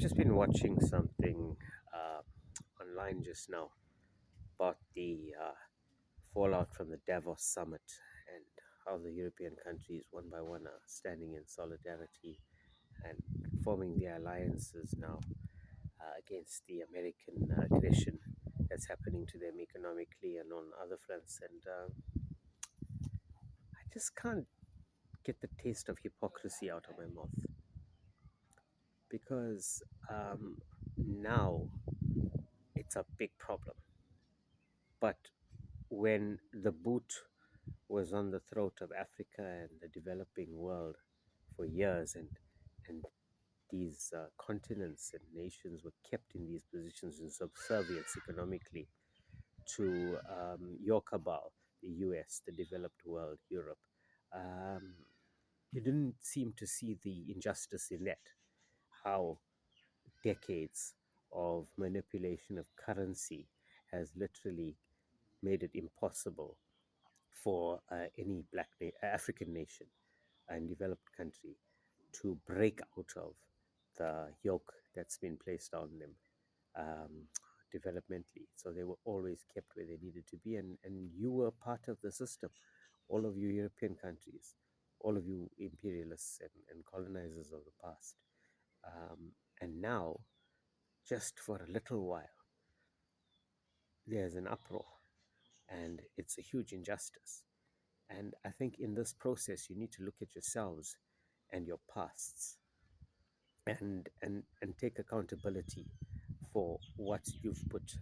just been watching something uh, online just now about the fallout from the Davos summit and how the European countries, one by one, are standing in solidarity and forming their alliances now against the American aggression that's happening to them economically and on other fronts. And I just can't get the taste of hypocrisy out of my mouth because now it's a big problem. But when the boot was on the throat of Africa and the developing world for years, and these continents and nations were kept in these positions in subservience economically to your cabal, the US, the developed world, Europe. Um, you didn't seem to see the injustice in that, how decades of manipulation of currency has literally made it impossible for any African nation and developed country to break out of the yoke that's been placed on them um, developmentally. So they were always kept where they needed to be, and you were part of the system. All of you European countries, all of you imperialists and colonizers of the past. And now, just for a little while, there's an uproar, and it's a huge injustice. And I think in this process, you need to look at yourselves and your pasts and take accountability for what you've put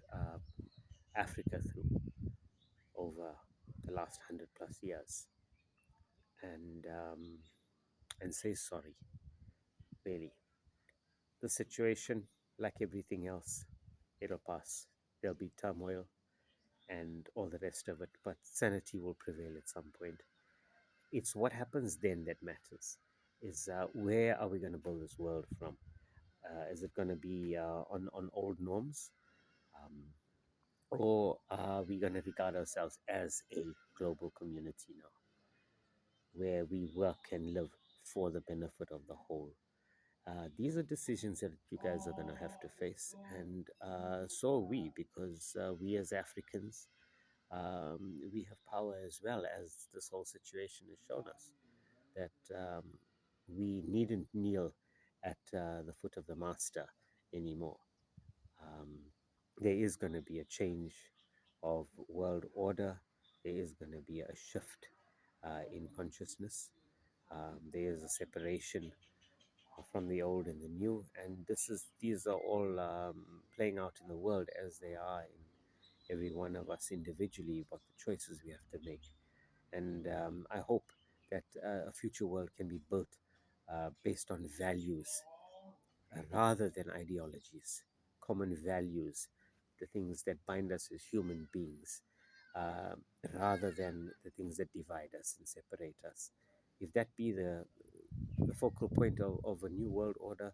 Africa through over the last 100 plus years, and and say sorry. Really, the situation, like everything else, it'll pass. There'll be turmoil and all the rest of it, but sanity will prevail at some point. It's what happens then that matters. Is where are we going to build this world from? Is it going to be on old norms? Um, or are we going to regard ourselves as a global community now, where we work and live for the benefit of the whole? These are decisions that you guys are going to have to face, and so are we, because we as Africans, we have power as well, as this whole situation has shown us that we needn't kneel at the foot of the master anymore. Um, there is going to be a change of world order. There is going to be a shift in consciousness. There is a separation from the old and the new, and these are all playing out in the world as they are in every one of us individually. About the choices we have to make, and I hope that a future world can be built based on values rather than ideologies, common values, the things that bind us as human beings, uh, rather than the things that divide us and separate us. If that be the focal point of a new world order,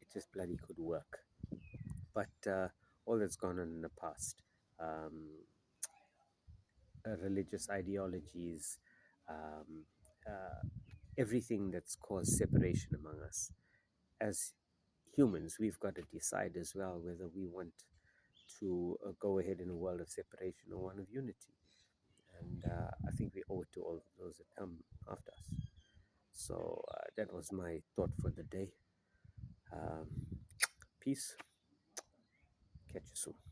it just bloody could work. But all that's gone on in the past, um, religious ideologies, um, everything that's caused separation among us. As humans, we've got to decide as well whether we want to go ahead in a world of separation or one of unity. And I think we owe it to all of those that come after us. So that was my thought for the day. Um, Peace. Catch you soon.